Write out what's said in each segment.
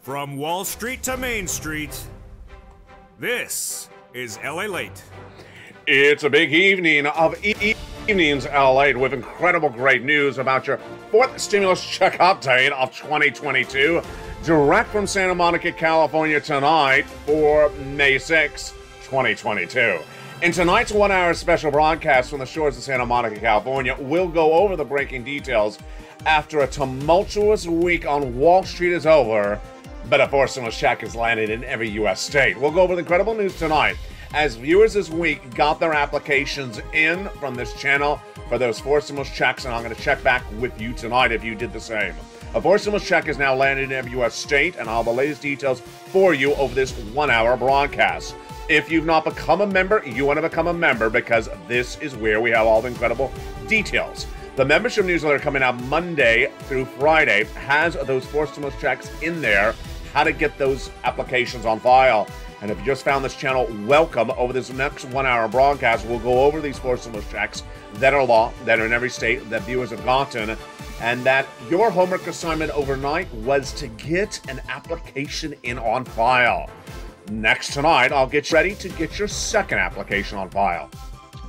From Wall Street to Main Street, this is LALATE. It's a big evening of evenings LALATE with incredible great news about your fourth stimulus check update of 2022, direct from Santa Monica, California tonight for May 6, 2022. In tonight's one-hour special broadcast from the shores of Santa Monica, California, we'll go over the breaking details after a tumultuous week on Wall Street is over, but a fourth stimulus check has landed in every U.S. state. We'll go over the incredible news tonight as viewers this week got their applications in from this channel for those fourth stimulus checks, and I'm going to check back with you tonight if you did the same. A fourth stimulus check has now landed in every U.S. state, and I'll have the latest details for you over this one-hour broadcast. If you've not become a member, you want to become a member because this is where we have all the incredible details. The membership newsletter coming out Monday through Friday has those fourth stimulus checks in there, how to get those applications on file. And if you just found this channel, welcome. Over this next one-hour broadcast, we'll go over these fourth stimulus checks that are law, that are in every state, that viewers have gotten, and that your homework assignment overnight was to get an application in on file. Next tonight, I'll get you ready to get your second application on file.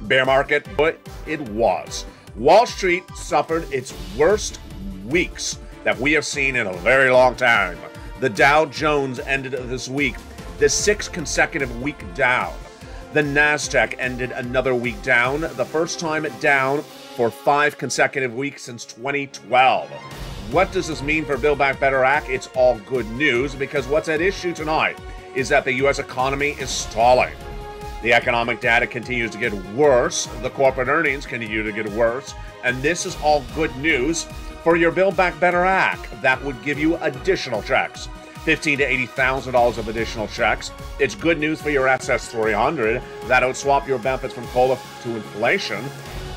Bear market, but it was. Wall Street suffered its worst weeks that we have seen in a very long time. The Dow Jones ended this week the sixth consecutive week down. The NASDAQ ended another week down, the first time down for 5 consecutive weeks since 2012. What does this mean for Build Back Better Act? It's all good news, because what's at issue tonight is that the U.S. economy is stalling. The economic data continues to get worse, the corporate earnings continue to get worse, and this is all good news for your Build Back Better Act. That would give you additional checks. $15,000 to $80,000 of additional checks. It's good news for your SS300. That would swap your benefits from COLA to inflation.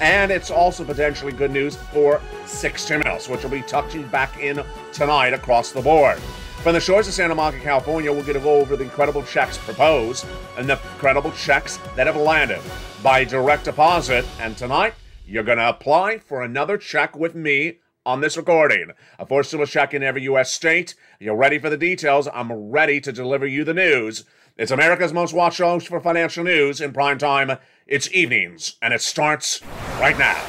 And it's also potentially good news for 6 stimulus, which will be touching back in tonight across the board. From the shores of Santa Monica, California, we're going to go over the incredible checks proposed and the incredible checks that have landed by direct deposit. And tonight, you're going to apply for another check with me on this recording. A fourth stimulus check in every U.S. state. You're ready for the details. I'm ready to deliver you the news. It's America's most watched show for financial news in prime time. It's evenings, and it starts right now.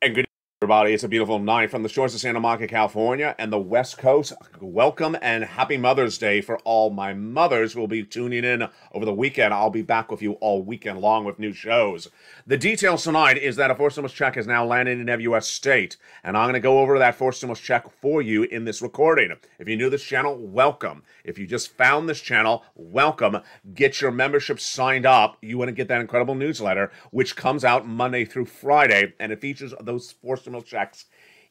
And good evening, everybody. It's a beautiful night from the shores of Santa Monica, California, and the West Coast. Welcome and happy Mother's Day for all my mothers who will be tuning in over the weekend. I'll be back with you all weekend long with new shows. The details tonight is that a fourth stimulus check has now landed in every U.S. state, and I'm going to go over that fourth stimulus check for you in this recording. If you're new to this channel, welcome. If you just found this channel, welcome. Get your membership signed up. You want to get that incredible newsletter, which comes out Monday through Friday, and it features those fourth stimulus checks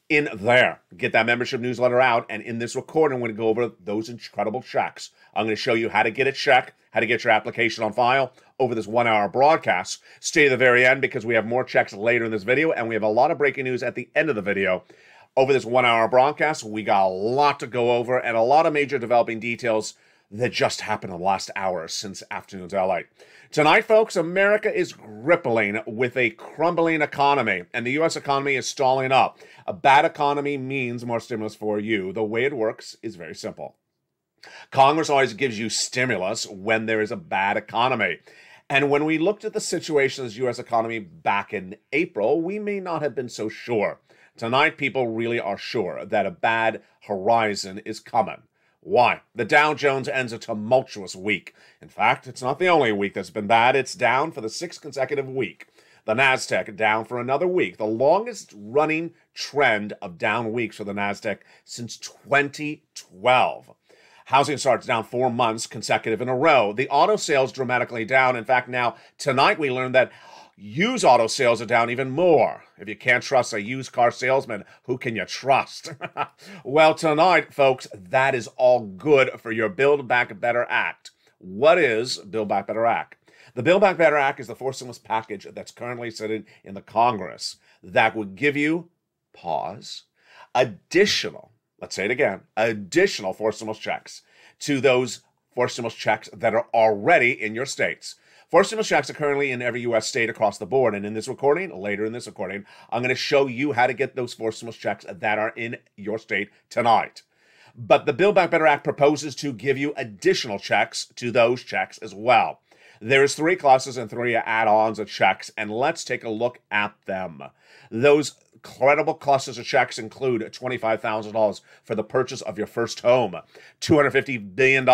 in there. Get that membership newsletter out, and in this recording, I'm going to go over those incredible checks. I'm going to show you how to get a check, how to get your application on file over this one-hour broadcast. Stay to the very end because we have more checks later in this video, and we have a lot of breaking news at the end of the video. Over this one-hour broadcast, we got a lot to go over and a lot of major developing details that just happened in the last hour since afternoon's LA. Tonight, folks, America is grappling with a crumbling economy, and the U.S. economy is stalling up. A bad economy means more stimulus for you. The way it works is very simple. Congress always gives you stimulus when there is a bad economy. And when we looked at the situation of the U.S. economy back in April, we may not have been so sure. Tonight, people really are sure that a bad horizon is coming. Why? The Dow Jones ends a tumultuous week. In fact, it's not the only week that's been bad. It's down for the 6th consecutive week. The NASDAQ down for another week, the longest running trend of down weeks for the NASDAQ since 2012. Housing starts down 4 months consecutive in a row. The auto sales dramatically down. In fact, now tonight we learned that Used auto sales are down even more. If you can't trust a used car salesman, who can you trust? Well, tonight, folks, that is all good for your Build Back Better Act. What is Build Back Better Act? The Build Back Better Act is the fourth stimulus package that's currently sitting in the Congress that would give you, additional, let's say it again, additional fourth stimulus checks to those fourth stimulus checks that are already in your states. Fourth stimulus checks are currently in every U.S. state across the board, and in this recording, later in this recording, I'm going to show you how to get those fourth stimulus checks that are in your state tonight. But the Build Back Better Act proposes to give you additional checks to those checks as well. There's 3 classes and 3 add-ons of checks, and let's take a look at them. Those credible clusters of checks include $25,000 for the purchase of your first home, $250 billion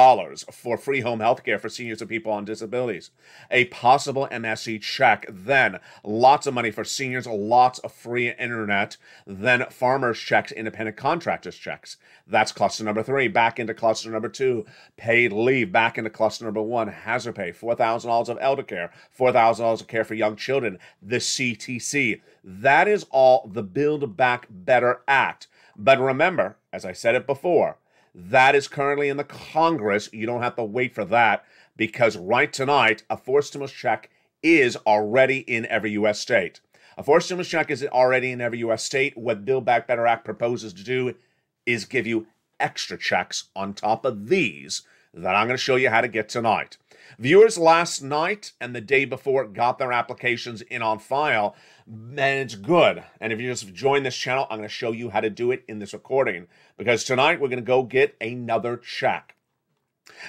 for free home health care for seniors and people on disabilities, a possible MSE check, then lots of money for seniors, lots of free internet, then farmers checks, independent contractors checks. That's cluster number 3. Back into cluster number 2, paid leave. Back into cluster number 1, hazard pay, $4,000 of elder care, $4,000 of care for young children, the CTC. That is all the Build Back Better Act. But remember, as I said it before, that is currently in the Congress. You don't have to wait for that because right tonight, a fourth stimulus check is already in every U.S. state. A fourth stimulus check is already in every U.S. state. What Build Back Better Act proposes to do is give you extra checks on top of these that I'm going to show you how to get tonight. Viewers last night and the day before got their applications in on file, and it's good. And if you just joined this channel, I'm going to show you how to do it in this recording, because tonight we're going to go get another check.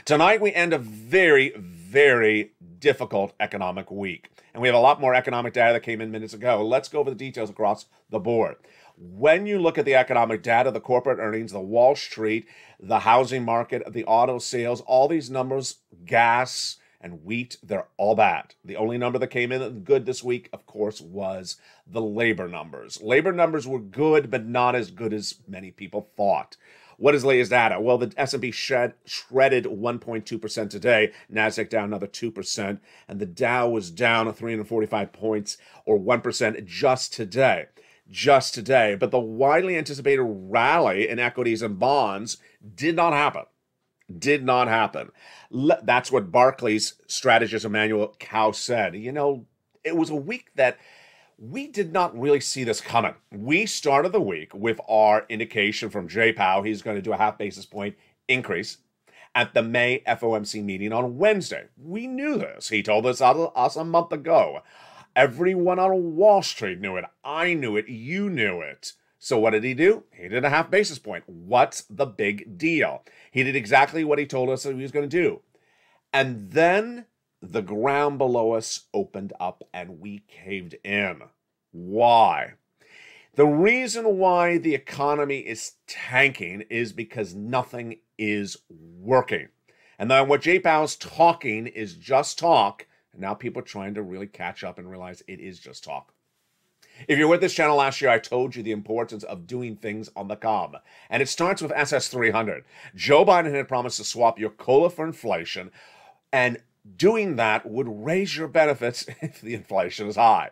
Tonight we end a very, very difficult economic week, and we have a lot more economic data that came in minutes ago. Let's go over the details across the board. When you look at the economic data, the corporate earnings, the Wall Street, the housing market, the auto sales, all these numbers, gas and wheat, they're all bad. The only number that came in good this week, of course, was the labor numbers. Labor numbers were good, but not as good as many people thought. What is latest data? Well, the S&P shredded 1.2% today, NASDAQ down another 2%, and the Dow was down 345 points or 1% just today. But the widely anticipated rally in equities and bonds did not happen. That's what Barclays strategist Emmanuel Cao said. You know, it was a week that we did not really see this coming. We started the week with our indication from Jay Powell. He's going to do a half basis point increase at the May FOMC meeting on Wednesday. We knew this. He told us a month ago. Everyone on Wall Street knew it. I knew it. You knew it. So what did he do? He did a half basis point. What's the big deal? He did exactly what he told us that he was going to do. And then the ground below us opened up and we caved in. Why? The reason why the economy is tanking is because nothing is working. And then what Jay Powell's talking is just talk. And now people are trying to really catch up and realize it is just talk. If you're with this channel last year, I told you the importance of doing things on the comm. And it starts with SS300. Joe Biden had promised to swap your COLA for inflation, and doing that would raise your benefits if the inflation is high.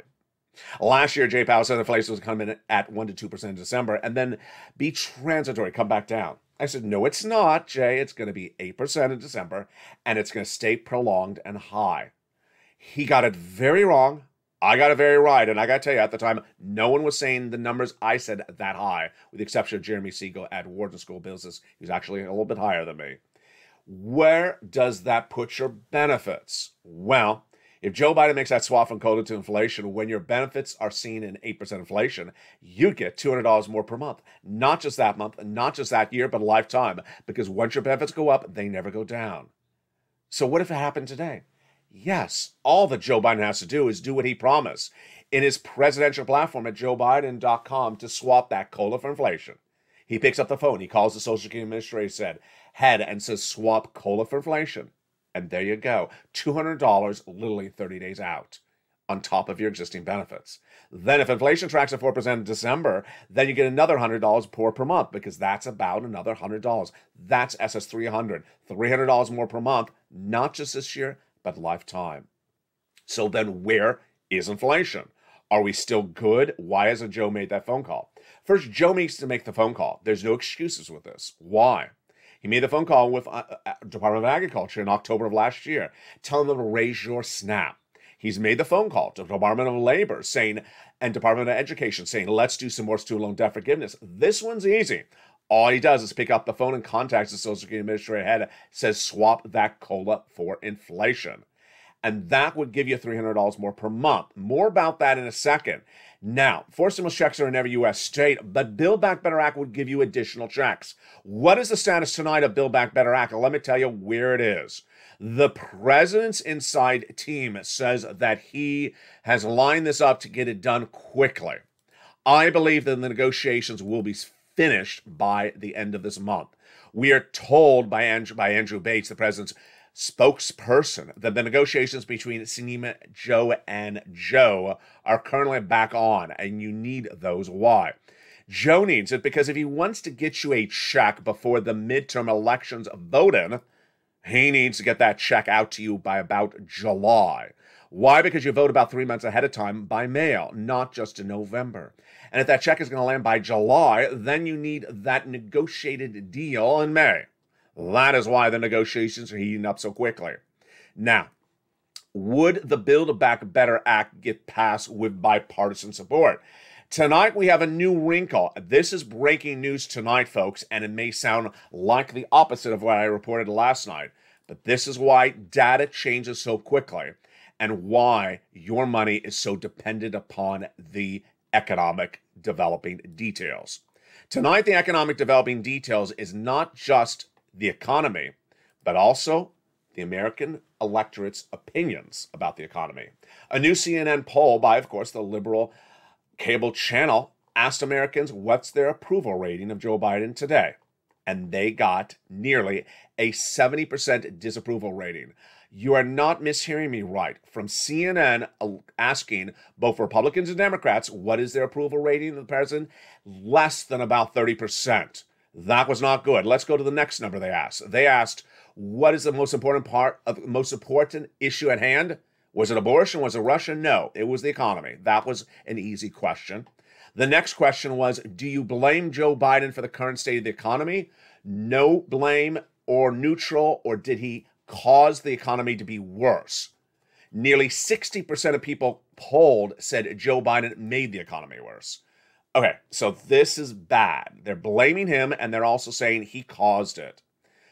Last year, Jay Powell said inflation was coming in at 1 to 2% in December and then be transitory, come back down. I said, no, it's not, Jay. It's going to be 8% in December, and it's going to stay prolonged and high. He got it very wrong. I got it very right. And I got to tell you, at the time, no one was saying the numbers I said that high, with the exception of Jeremy Siegel at Wharton School of Business. He was actually a little bit higher than me. Where does that put your benefits? Well, if Joe Biden makes that swap from COLA to inflation, when your benefits are seen in 8% inflation, you'd get $200 more per month. Not just that month, not just that year, but a lifetime. Because once your benefits go up, they never go down. So what if it happened today? Yes, all that Joe Biden has to do is do what he promised in his presidential platform at joebiden.com to swap that COLA for inflation. He picks up the phone. He calls the Social Security Administrator head and says, swap COLA for inflation. And there you go. $200 literally 30 days out on top of your existing benefits. Then if inflation tracks at 4% in December, then you get another $100 more per month because that's about another $100. That's SS300. $300 more per month, not just this year, but lifetime. So then where is inflation. Are we still good? Why hasn't Joe made that phone call? First, Joe needs to make the phone call. There's no excuses with this. Why? He made the phone call with Department of Agriculture in October of last year, telling them to raise your SNAP. He's made the phone call to the Department of Labor and Department of Education saying, let's do some more student loan debt forgiveness. This one's easy. All he does is pick up the phone and contacts the Social Security Administrator head, says swap that COLA for inflation. And that would give you $300 more per month. More about that in a second. Now, forced stimulus checks are in every U.S. state, but Build Back Better Act would give you additional checks. What is the status tonight of Build Back Better Act? Let me tell you where it is. The president's inside team says that he has lined this up to get it done quickly. I believe that the negotiations will be finished by the end of this month. We are told by Andrew Bates, the president's spokesperson, that the negotiations between Sinema, Joe, and Joe are currently back on, and you need those. Why? Joe needs it because if he wants to get you a check before the midterm elections vote in, he needs to get that check out to you by about July. Why? Because you vote about 3 months ahead of time by mail, not just in November. And if that check is going to land by July, then you need that negotiated deal in May. That is why the negotiations are heating up so quickly. Now, would the Build Back Better Act get passed with bipartisan support? Tonight, we have a new wrinkle. This is breaking news tonight, folks, and it may sound like the opposite of what I reported last night, but this is why data changes so quickly and why your money is so dependent upon the economic developing details. Tonight, the economic developing details is not just the economy, but also the American electorate's opinions about the economy. A new CNN poll by, of course, the liberal cable channel asked Americans what's their approval rating of Joe Biden today. And they got nearly a 70% disapproval rating. You are not mishearing me right. From CNN asking both Republicans and Democrats what is their approval rating of the president, less than about 30%. That was not good. Let's go to the next number they asked. They asked, what is the most important issue at hand? Was it abortion? Was it Russia? No, it was the economy. That was an easy question. The next question was, do you blame Joe Biden for the current state of the economy? No blame or neutral, or did he cause the economy to be worse? Nearly 60% of people polled said Joe Biden made the economy worse. Okay, so this is bad. They're blaming him, and they're also saying he caused it.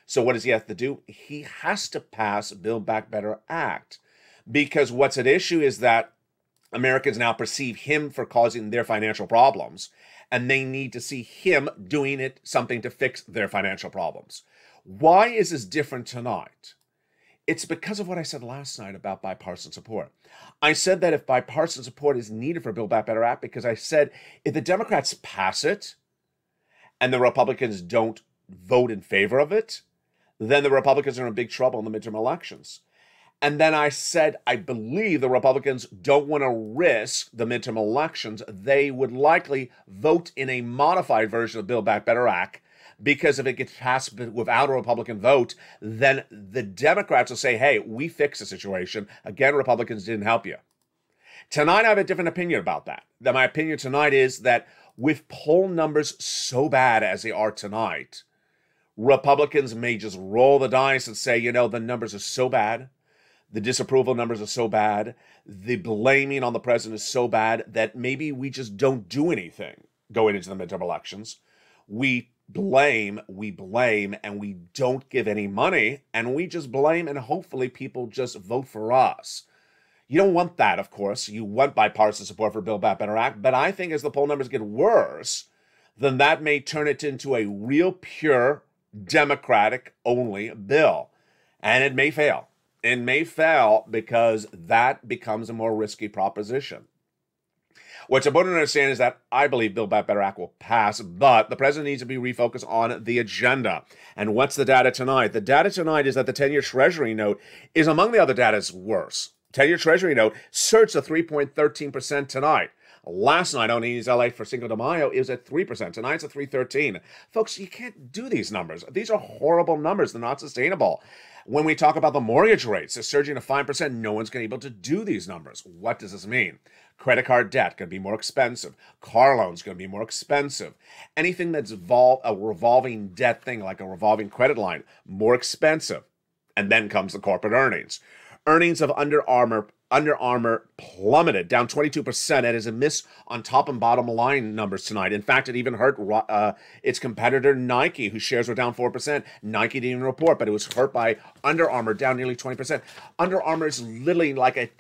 So what does he have to do? He has to pass Build Back Better Act, because what's at issue is that Americans now perceive him for causing their financial problems, and they need to see him doing something to fix their financial problems. Why is this different tonight? It's because of what I said last night about bipartisan support. I said that if bipartisan support is needed for Build Back Better Act, because I said if the Democrats pass it and the Republicans don't vote in favor of it, then the Republicans are in big trouble in the midterm elections. And then I said, I believe the Republicans don't want to risk the midterm elections. They would likely vote in a modified version of Build Back Better Act, because if it gets passed without a Republican vote, then the Democrats will say, hey, we fixed the situation. Again, Republicans didn't help you. Tonight, I have a different opinion about that. My opinion tonight is that with poll numbers so bad as they are tonight, Republicans may just roll the dice and say, you know, the numbers are so bad. The disapproval numbers are so bad. The blaming on the president is so bad that maybe we just don't do anything going into the midterm elections. We blame, and we don't give any money, and we just blame, and hopefully people just vote for us. You don't want that, of course. You want bipartisan support for Build Back Better Act, but I think as the poll numbers get worse, then that may turn it into a real pure Democratic-only bill, and it may fail. It may fail because that becomes a more risky proposition. What's important to understand is that I believe Build Back Better Act will pass, but the president needs to be refocused on the agenda. And what's the data tonight? The data tonight is that the 10-year Treasury note is among the other data's worse. 10-year Treasury note surged to 3.13% tonight. Last night on E's LA for Cinco de Mayo, it was at 3%. Tonight it's at 3.13. Folks, you can't do these numbers. These are horrible numbers. They're not sustainable. When we talk about the mortgage rates, they're surging to 5%. No one's going to be able to do these numbers. What does this mean? Credit card debt going to be more expensive. Car loans going to be more expensive. Anything that's a revolving debt thing, like a revolving credit line, more expensive. And then comes the corporate earnings. Earnings of Under Armour plummeted, down 22%. It is a miss on top and bottom line numbers tonight. In fact, it even hurt its competitor Nike, whose shares were down 4%. Nike didn't even report, but it was hurt by Under Armour, down nearly 20%. Under Armour is literally like a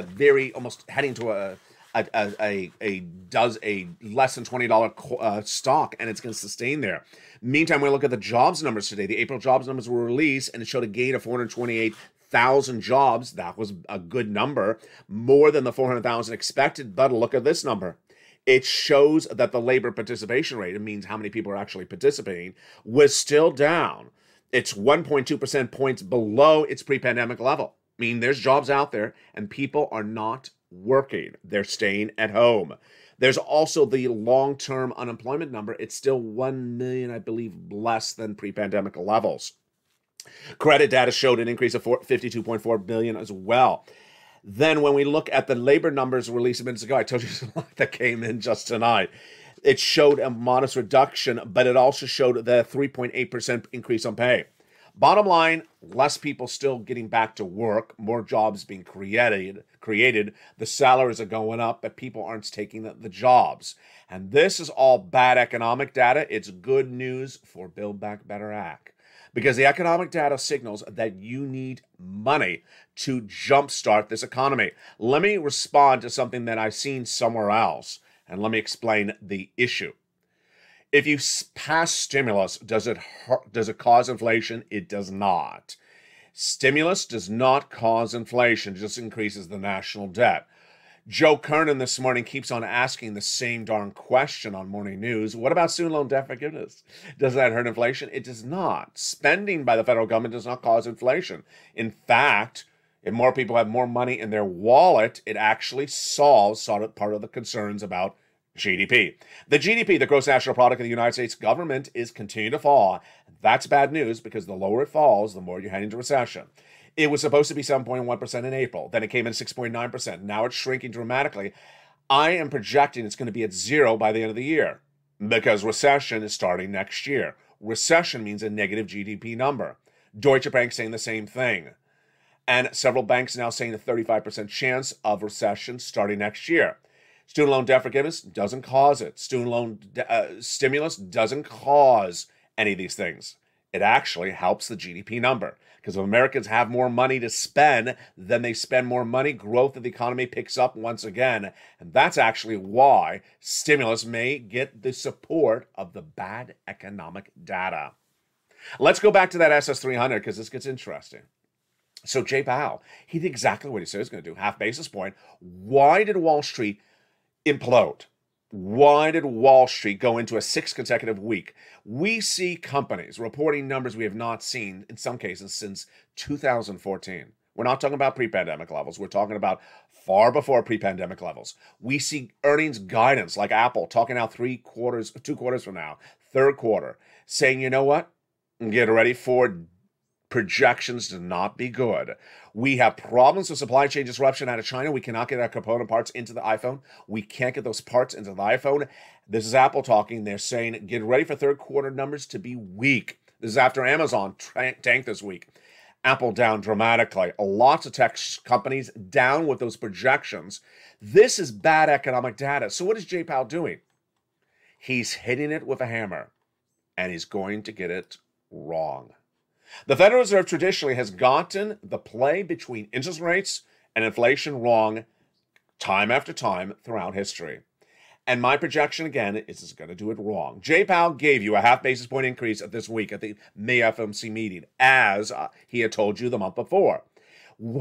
very, almost heading to a less than $20 stock, and it's going to sustain there. Meantime, we look at the jobs numbers today. The April jobs numbers were released, and it showed a gain of 428,000 jobs. That was a good number, more than the 400,000 expected. But look at this number. It shows that the labor participation rate, it means how many people are actually participating, was still down. It's 1.2% points below its pre-pandemic level. I mean, there's jobs out there, and people are not working. They're staying at home. There's also the long-term unemployment number. It's still 1 million, I believe, less than pre-pandemic levels. Credit data showed an increase of 52.4 billion as well. Then when we look at the labor numbers released minutes ago, I told you a lot that came in just tonight. It showed a modest reduction, but it also showed the 3.8% increase on pay. Bottom line, less people still getting back to work, more jobs being created. The salaries are going up, but people aren't taking the jobs. And this is all bad economic data. It's good news for Build Back Better Act, because the economic data signals that you need money to jumpstart this economy. Let me respond to something that I've seen somewhere else, and let me explain the issue. If you pass stimulus, does it cause inflation? It does not. Stimulus does not cause inflation, it just increases the national debt. Joe Kernan this morning keeps on asking the same darn question on morning news. What about student loan debt forgiveness? Does that hurt inflation? It does not. Spending by the federal government does not cause inflation. In fact, if more people have more money in their wallet, it actually solves part of the concerns about GDP. The GDP, the gross national product of the United States government, is continuing to fall. That's bad news, because the lower it falls, the more you head into recession. It was supposed to be 7.1% in April. Then it came in 6.9%. Now it's shrinking dramatically. I am projecting it's going to be at 0 by the end of the year, because recession is starting next year. Recession means a negative GDP number. Deutsche Bank saying the same thing. And several banks now saying a 35% chance of recession starting next year. Student loan debt forgiveness doesn't cause it. Student loan stimulus doesn't cause any of these things. It actually helps the GDP number, because if Americans have more money to spend, then they spend more money, growth of the economy picks up once again. And that's actually why stimulus may get the support of the bad economic data. Let's go back to that SS300, because this gets interesting. So Jay Powell, he did exactly what he said he was going to do, half basis point. Why did Wall Street implode? Why did Wall Street go into a 6th consecutive week? We see companies reporting numbers we have not seen, in some cases, since 2014. We're not talking about pre-pandemic levels. We're talking about far before pre-pandemic levels. We see earnings guidance like Apple talking out 2 quarters from now, third quarter, saying, you know what? Get ready for projections to not be good. We have problems with supply chain disruption out of China. We cannot get our component parts into the iPhone. We can't get those parts into the iPhone. This is Apple talking. They're saying, get ready for third quarter numbers to be weak. This is after Amazon tanked this week. Apple down dramatically. Lots of tech companies down with those projections. This is bad economic data. So what is Jay Powell doing? He's hitting it with a hammer, and he's going to get it wrong. The Federal Reserve traditionally has gotten the play between interest rates and inflation wrong time after time throughout history. And my projection, again, is it's going to do it wrong. Jay Powell gave you a half basis point increase this week at the May FOMC meeting, as he had told you the month before.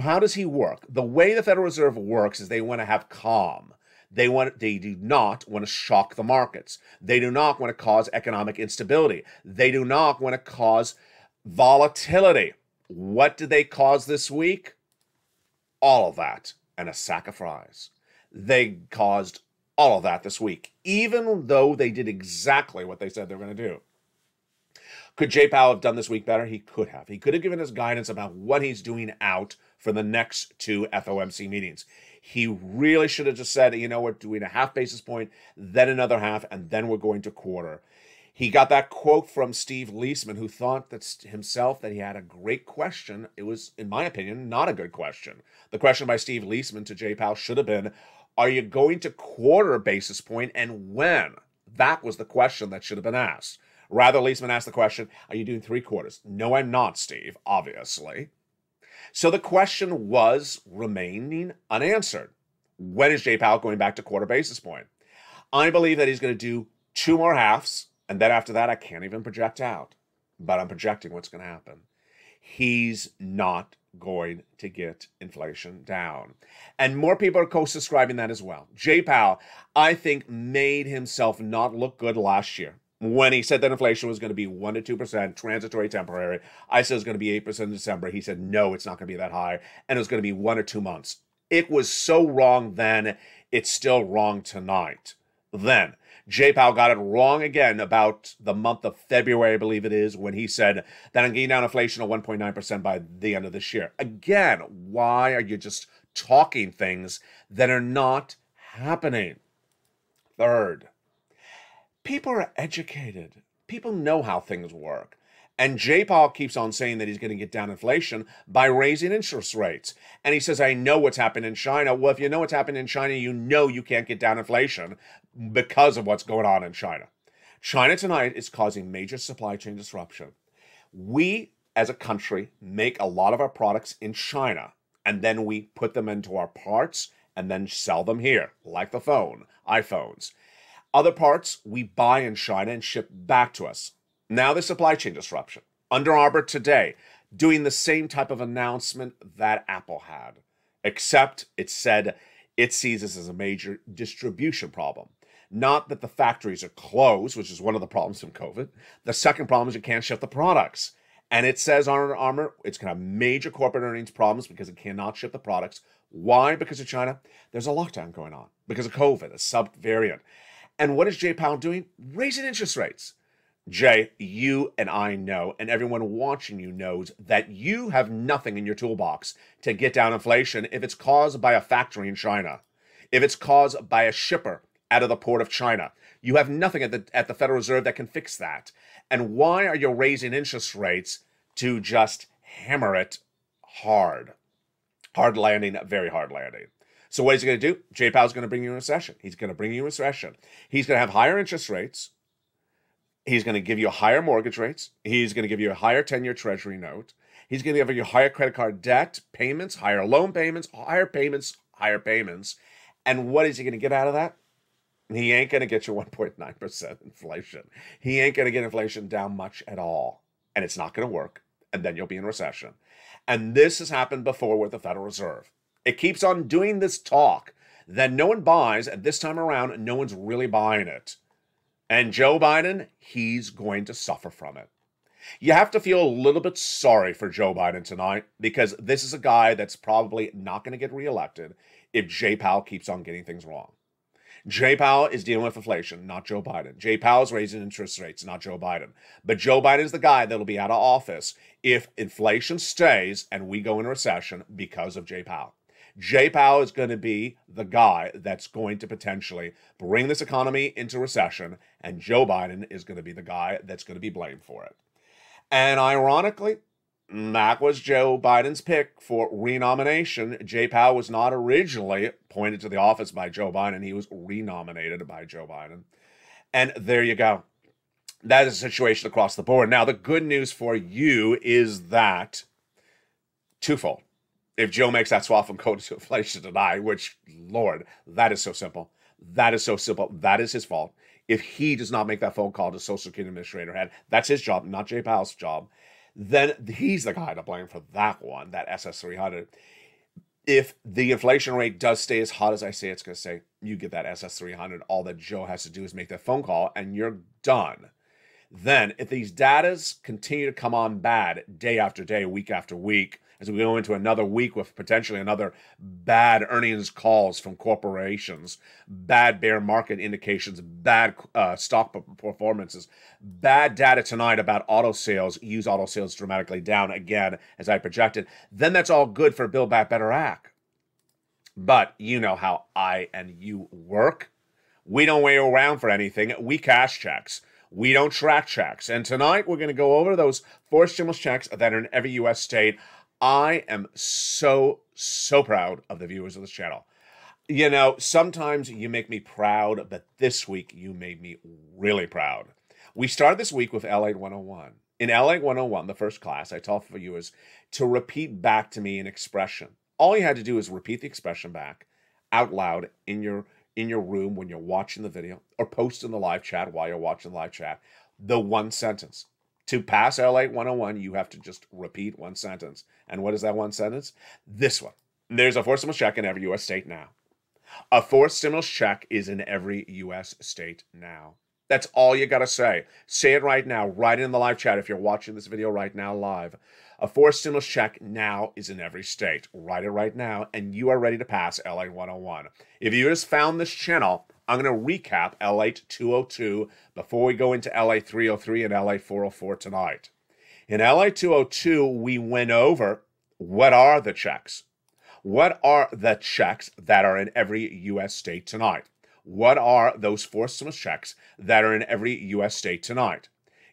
How does he work? The way the Federal Reserve works is they want to have calm. They do not want to shock the markets. They do not want to cause economic instability. They do not want to cause volatility. What did they cause this week? All of that and a sack of fries. They caused all of that this week, even though they did exactly what they said they were going to do. Could Jay Powell have done this week better? He could have. He could have given us guidance about what he's doing out for the next 2 FOMC meetings. He really should have just said, you know, we're doing a half basis point, then another half, and then we're going to quarter. He got that quote from Steve Leisman, who thought that himself that he had a great question. It was, in my opinion, not a good question. The question by Steve Leisman to Jay Powell should have been, are you going to quarter a basis point, and when? That was the question that should have been asked. Rather, Leisman asked the question, are you doing 3 quarters? No, I'm not, Steve, obviously. So the question was remaining unanswered. When is Jay Powell going back to quarter basis point? I believe that he's going to do 2 more halves, and then after that, I can't even project out. But I'm projecting what's going to happen. He's not going to get inflation down. And more people are co-subscribing that as well. Jay Powell, I think, made himself not look good last year when he said that inflation was going to be 1 to 2%, transitory, temporary. I said it was going to be 8% in December. He said, no, it's not going to be that high. And it was going to be 1 or 2 months. It was so wrong then. It's still wrong tonight. Then Jay Powell got it wrong again about the month of February, I believe it is, when he said that I'm getting down inflation of 1.9% by the end of this year. Again, why are you just talking things that are not happening? Third, people are educated. People know how things work. And Jay Powell keeps on saying that he's going to get down inflation by raising interest rates. And he says, I know what's happened in China. Well, if you know what's happened in China, you know you can't get down inflation because of what's going on in China. China tonight is causing major supply chain disruption. We, as a country, make a lot of our products in China, and then we put them into our parts and then sell them here, like the phone, iPhones. Other parts we buy in China and ship back to us. Now the supply chain disruption. Under Armour today doing the same type of announcement that Apple had, except it said it sees this as a major distribution problem. Not that the factories are closed, which is one of the problems from COVID. The second problem is you can't ship the products. And it says Under Armour, it's going to have major corporate earnings problems because it cannot ship the products. Why? Because of China. There's a lockdown going on because of COVID, a sub-variant. And what is Jay Powell doing? Raising interest rates. Jay, you and I know, and everyone watching you knows, that you have nothing in your toolbox to get down inflation if it's caused by a factory in China, if it's caused by a shipper out of the port of China. You have nothing at the Federal Reserve that can fix that. And why are you raising interest rates to just hammer it hard? Hard landing, very hard landing. So what is he going to do? Jay Powell's going to bring you a recession. He's going to bring you a recession. He's going to have higher interest rates. He's going to give you higher mortgage rates. He's going to give you a higher 10-year Treasury note. He's going to give you higher credit card debt payments, higher loan payments, higher payments, higher payments. And what is he going to get out of that? He ain't going to get you 1.9% inflation. He ain't going to get inflation down much at all. And it's not going to work. And then you'll be in recession. And this has happened before with the Federal Reserve. It keeps on doing this talk that no one buys, and this time around, no one's really buying it. And Joe Biden, he's going to suffer from it. You have to feel a little bit sorry for Joe Biden tonight because this is a guy that's probably not going to get reelected if Jay Powell keeps on getting things wrong. Jay Powell is dealing with inflation, not Joe Biden. Jay Powell's raising interest rates, not Joe Biden. But Joe Biden is the guy that'll be out of office if inflation stays and we go into recession because of Jay Powell. Jay Powell is going to be the guy that's going to potentially bring this economy into recession, and Joe Biden is going to be the guy that's going to be blamed for it. And ironically, that was Joe Biden's pick for renomination. Jay Powell was not originally appointed to the office by Joe Biden. He was renominated by Joe Biden. And there you go. That is a situation across the board. Now, the good news for you is that twofold. If Joe makes that swap from code to inflation tonight, which, Lord, that is so simple. That is so simple. That is his fault. If he does not make that phone call to Social Security Administrator head, that's his job, not Jay Powell's job, then he's the guy to blame for that one, that SS300. If the inflation rate does stay as hot as I say it's going to stay, you get that SS300. All that Joe has to do is make that phone call, and you're done. Then, if these datas continue to come on bad day after day, week after week, as we go into another week with potentially another bad earnings calls from corporations, bad bear market indications, bad stock performances, bad data tonight about auto sales, used auto sales dramatically down again, as I projected, then that's all good for Build Back Better Act. But you know how I and you work. We don't wait around for anything. We cash checks. We don't track checks. And tonight we're going to go over those 4 stimulus checks that are in every U.S. state. I am so proud of the viewers of this channel. You know, sometimes you make me proud, but this week you made me really proud. We started this week with LATE 101. In LATE 101, the first class, I tell viewers to repeat back to me an expression. All you had to do is repeat the expression back out loud in your room when you're watching the video, or post in the live chat while you're watching the live chat, the one sentence. To pass LATE 101, you have to just repeat one sentence. And what is that one sentence? This one. There's a 4 stimulus check in every U.S. state now. A 4th stimulus check is in every U.S. state now. That's all you got to say. Say it right now. Write it in the live chat if you're watching this video right now live. A 4th stimulus check now is in every state. Write it right now, and you are ready to pass LATE 101. If you just found this channel, I'm going to recap LATE 202 before we go into LATE 303 and LATE 404 tonight. In LATE 202, we went over what are the checks. What are the checks that are in every U.S. state tonight? What are those 4 stimulus checks that are in every U.S. state tonight?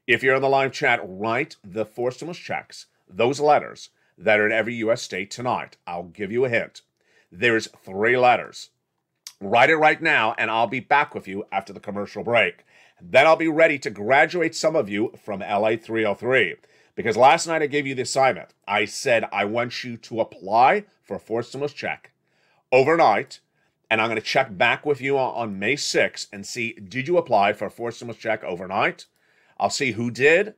If you're in the live chat, write the 4 stimulus checks, those letters that are in every U.S. state tonight. I'll give you a hint. There's 3 letters. Write it right now, and I'll be back with you after the commercial break. Then I'll be ready to graduate some of you from LATE 303. Because last night I gave you the assignment. I said I want you to apply for a 4 stimulus check overnight, and I'm going to check back with you on May 6th and see, did you apply for a 4 stimulus check overnight? I'll see who did,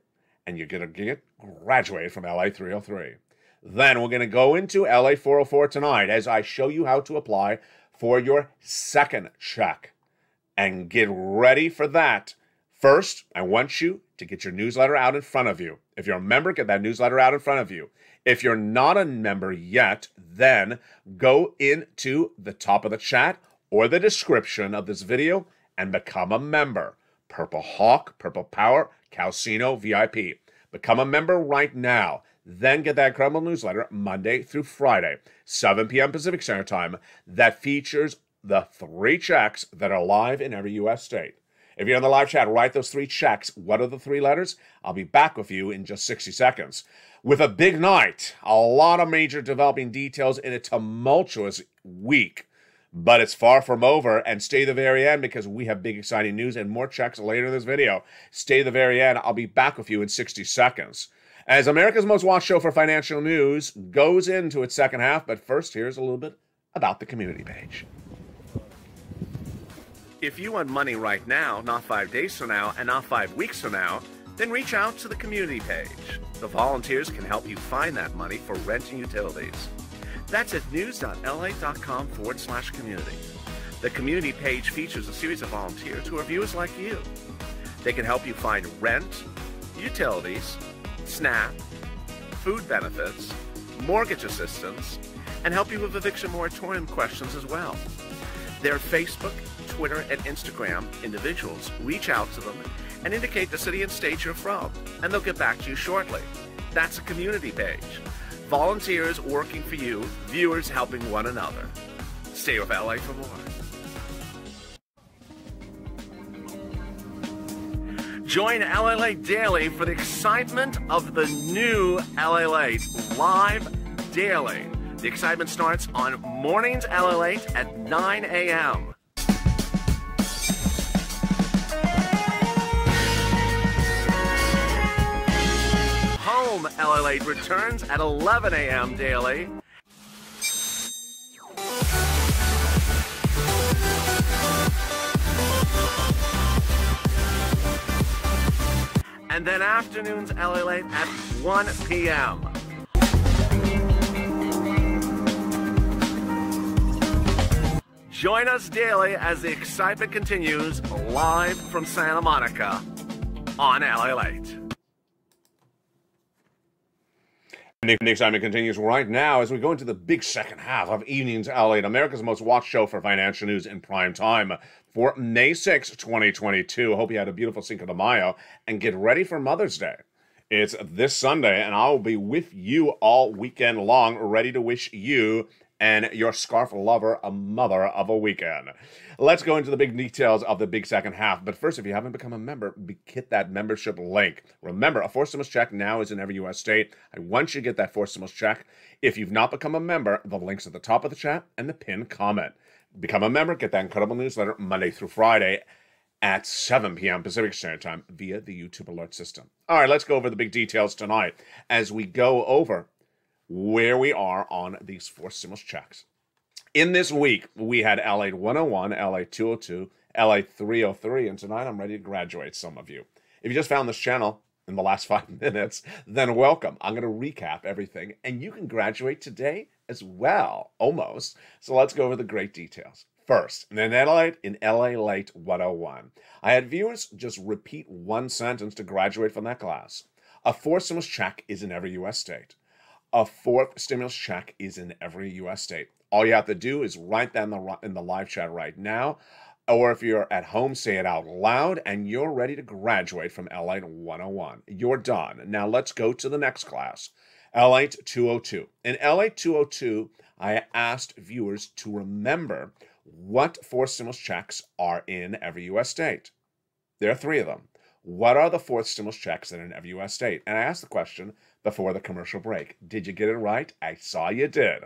and you're going to get graduated from LATE 303. Then we're going to go into LATE 404 tonight as I show you how to apply for your 2nd check. And get ready for that. First, I want you to get your newsletter out in front of you. If you're a member, get that newsletter out in front of you. If you're not a member yet, then go into the top of the chat or the description of this video and become a member. Purple Hawk, Purple Power, Calcino, VIP. Become a member right now. Then get that incredible newsletter Monday through Friday, 7 p.m. Pacific Standard Time, that features the 3 checks that are live in every U.S. state. If you're in the live chat, write those 3 checks. What are the 3 letters? I'll be back with you in just 60 seconds. With a big night, a lot of major developing details in a tumultuous week. But it's far from over, and stay to the very end because we have big exciting news and more checks later in this video. Stay to the very end. I'll be back with you in 60 seconds. As America's most watched show for financial news goes into its second half, but first, here's a little bit about the community page. If you want money right now, not 5 days from now, and not 5 weeks from now, then reach out to the community page. The volunteers can help you find that money for rent and utilities. That's at news.la.com/community. The community page features a series of volunteers who are viewers like you. They can help you find rent, utilities, SNAP, food benefits, mortgage assistance, and help you with eviction moratorium questions as well. Their Facebook, Twitter, and Instagram individuals reach out to them and indicate the city and state you're from, and they'll get back to you shortly. That's a community page. Volunteers working for you, viewers helping one another. Stay with LA for more. Join LALATE Daily for the excitement of the new LALATE live daily. The excitement starts on mornings LALATE at 9 a.m. Home LALATE returns at 11 a.m. daily. And then afternoons LALATE at 1 p.m. Join us daily as the excitement continues live from Santa Monica on LALATE. The excitement continues right now as we go into the big second half of Evenings LATE, America's most watched show for financial news in prime time for May 6, 2022. Hope you had a beautiful Cinco de Mayo and get ready for Mother's Day. It's this Sunday, and I'll be with you all weekend long, ready to wish you and your scarf lover a mother of a weekend. Let's go into the big details of the big second half. But first, if you haven't become a member, hit that membership link. Remember, a 4 stimulus check now is in every U.S. state. I want you to get that 4 stimulus check. If you've not become a member, the link's at the top of the chat and the pinned comment. Become a member, get that incredible newsletter Monday through Friday at 7 p.m. Pacific Standard Time via the YouTube alert system. All right, let's go over the big details tonight as we go over where we are on these 4 stimulus checks. In this week, we had LATE 101, LATE 202, LATE 303, and tonight I'm ready to graduate some of you. If you just found this channel in the last 5 minutes, then welcome. I'm going to recap everything, and you can graduate today as well, almost. So let's go over the great details. First, in LALATE 101, I had viewers just repeat one sentence to graduate from that class. A 4 stimulus check is in every U.S. state. A 4th stimulus check is in every U.S. state. All you have to do is write that in the live chat right now, or if you're at home, say it out loud, and you're ready to graduate from LATE 101. You're done. Now let's go to the next class, LATE 202. In LATE 202, I asked viewers to remember what 4 stimulus checks are in every U.S. state. There are 3 of them. What are the 4th stimulus checks that are in every U.S. state? And I asked the question before the commercial break. Did you get it right? I saw you did.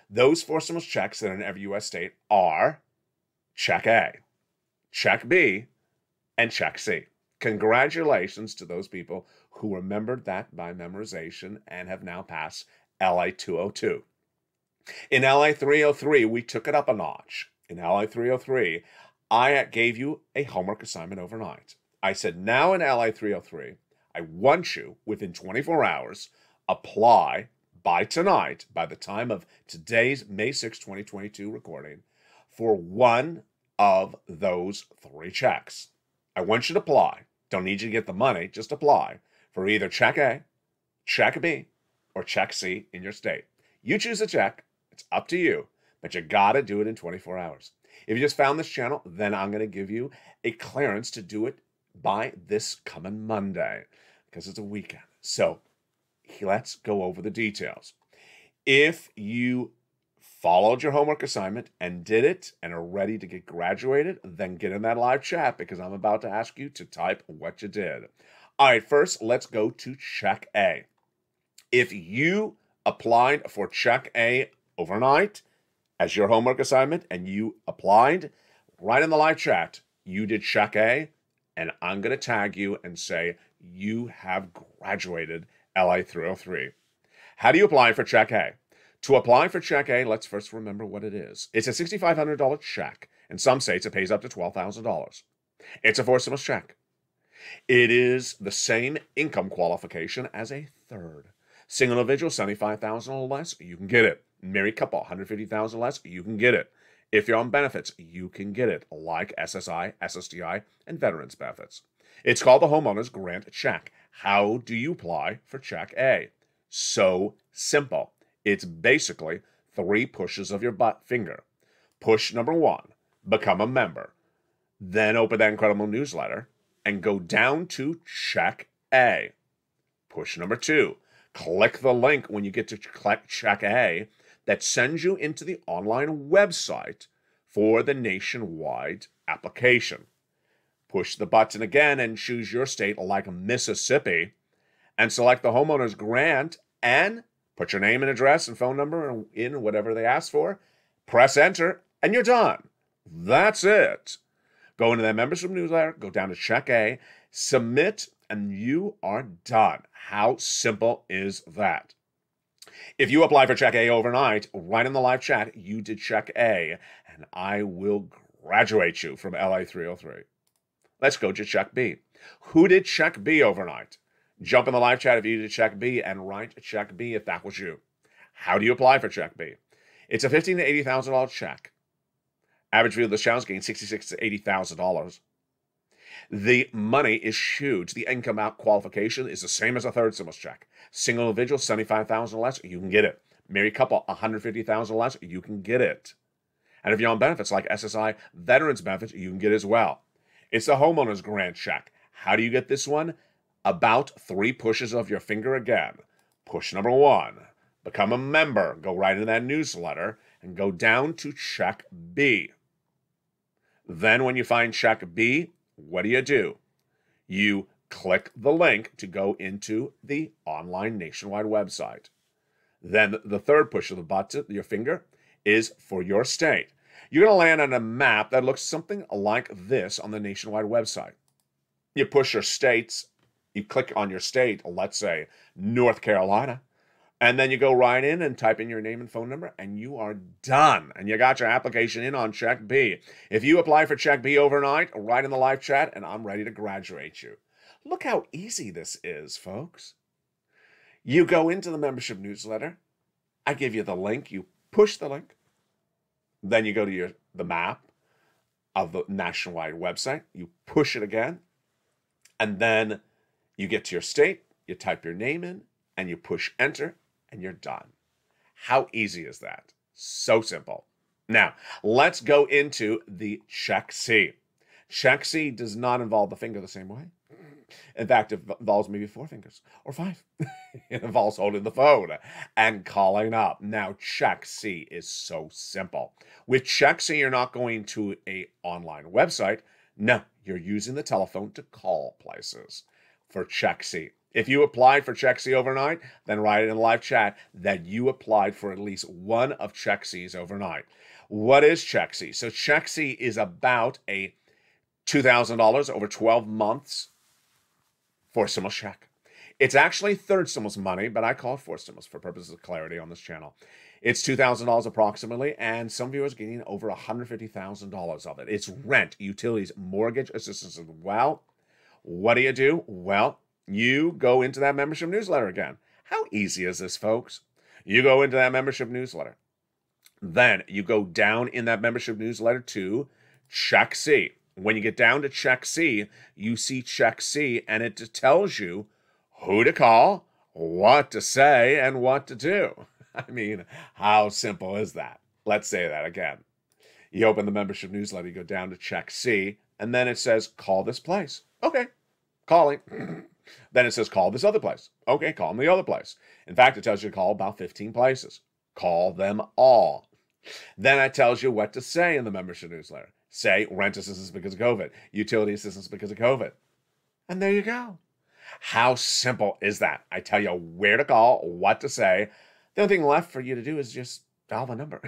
Those 4 stimulus checks that are in every U.S. state are Check A, Check B, and Check C. Congratulations to those people who remembered that by memorization and have now passed LATE 202. In LATE 303, we took it up a notch. In LATE 303, I gave you a homework assignment overnight. I said, now in LATE 303, I want you, within 24 hours, apply by tonight, by the time of today's May 6, 2022 recording, for one of those 3 checks. I want you to apply. Don't need you to get the money, just apply for either Check A, Check B, or Check C in your state. You choose a check. It's up to you, but you gotta do it in 24 hours. If you just found this channel, then I'm going to give you a clearance to do it by this coming Monday because it's a weekend. So let's go over the details. If you followed your homework assignment and did it and are ready to get graduated, then get in that live chat because I'm about to ask you to type what you did. All right, first, let's go to Check A. If you applied for Check A overnight as your homework assignment and you applied, right in the live chat, you did Check A, and I'm going to tag you and say you have graduated LATE 303. How do you apply for Check A? To apply for Check A, let's first remember what it is. It's a $6,500 check. In some states, it pays up to $12,000. It's a 4 stimulus check. It is the same income qualification as a 3rd. Single individual, $75,000 or less, you can get it. Married couple, $150,000 or less, you can get it. If you're on benefits, you can get it, like SSI, SSDI, and veterans benefits. It's called the Homeowner's Grant Check. How do you apply for Check A? So simple. It's basically 3 pushes of your finger. Push number 1, become a member. Then open that incredible newsletter and go down to Check A. Push number 2, click the link when you get to Check A that sends you into the online website for the nationwide application. Push the button again and choose your state like Mississippi and select the homeowner's grant and put your name and address and phone number in whatever they ask for. Press enter and you're done. That's it. Go into that membership newsletter, go down to Check A, submit, and you are done. How simple is that? If you apply for Check A overnight, right in the live chat, you did Check A, and I will graduate you from LATE 303. Let's go to Check B. Who did Check B overnight? Jump in the live chat if you did Check B and write Check B if that was you. How do you apply for Check B? It's a $15,000 to $80,000 check. Average view of this channel is getting $66,000 to $80,000. The money is huge. The income out qualification is the same as a third stimulus check. Single individual, 75,000 or less, you can get it. Married couple, 150,000 or less, you can get it. And if you're on benefits like SSI veterans benefits, you can get it as well. It's the homeowner's grant check. How do you get this one? About 3 pushes of your finger again. Push number 1, become a member. Go right into that newsletter and go down to check B. Then when you find check B, what do? You click the link to go into the online nationwide website. Then the third push of the button, your finger, is for your state. You're going to land on a map that looks something like this on the nationwide website. You push your states, you click on your state, let's say North Carolina, and then you go right in and type in your name and phone number, and you are done. And you got your application in on Check B. If you apply for Check B overnight, write in the live chat, and I'm ready to graduate you. Look how easy this is, folks. You go into the membership newsletter. I give you the link. You push the link. Then you go to the map of the nationwide website. You push it again. And then you get to your state. You type your name in, and you push enter, and you're done. How easy is that? So simple. Now, let's go into the Check C. Check C does not involve the finger the same way. In fact, it involves maybe 4 fingers or 5. It involves holding the phone and calling up. Now, Check C is so simple. With Check C, you're not going to an online website. No, you're using the telephone to call places for Check C. If you applied for Check C overnight, then write it in live chat that you applied for at least one of Check C's overnight. What is Check C? So Check C is about a $2,000 over 12 months for stimulus check. It's actually third stimulus money, but I call it fourth stimulus for purposes of clarity on this channel. It's $2,000 approximately, and some viewers getting over $150,000 of it. It's rent, utilities, mortgage assistance as well. What do? Well, you go into that membership newsletter again. How easy is this, folks? You go into that membership newsletter. Then you go down in that membership newsletter to Check C. When you get down to Check C, you see Check C, and it tells you who to call, what to say, and what to do. I mean, how simple is that? Let's say that again. You open the membership newsletter, you go down to Check C, and then it says, call this place. Okay, calling. Then it says, call this other place. Okay, call the other place. In fact, it tells you to call about 15 places. Call them all. Then it tells you what to say in the membership newsletter. Say rent assistance because of COVID, utility assistance because of COVID. And there you go. How simple is that? I tell you where to call, what to say. The only thing left for you to do is just dial the number.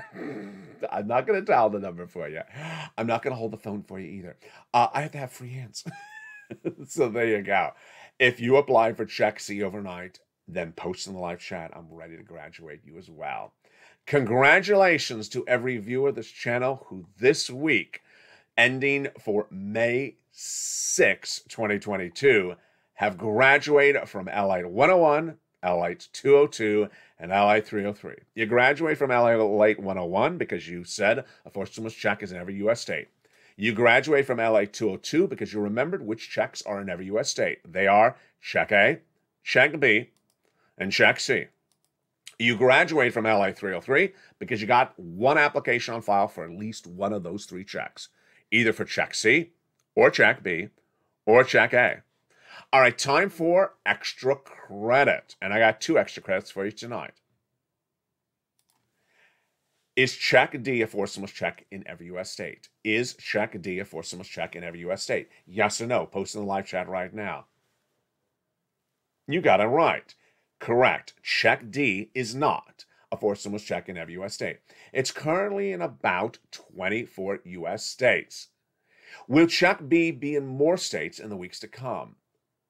I'm not going to dial the number for you. I'm not going to hold the phone for you either. I have to have free hands. So there you go. If you apply for Check C overnight, then post in the live chat. I'm ready to graduate you as well. Congratulations to every viewer of this channel who this week, ending for May 6, 2022, have graduated from LALATE 101, LALATE 202, and LALATE 303. You graduate from LALATE 101 because you said a fourth stimulus check is in every U.S. state. You graduate from LALATE 202 because you remembered which checks are in every U.S. state. They are Check A, Check B, and Check C. You graduate from LALATE 303 because you got one application on file for at least one of those 3 checks, either for Check C, or Check B, or Check A. All right, time for extra credit. And I got 2 extra credits for you tonight. Is Check D a fourth stimulus check in every U.S. state? Is Check D a fourth stimulus check in every U.S. state? Yes or no? Post in the live chat right now. You got it right. Correct. Check D is not a fourth stimulus check in every U.S. state. It's currently in about 24 U.S. states. Will Check B be in more states in the weeks to come?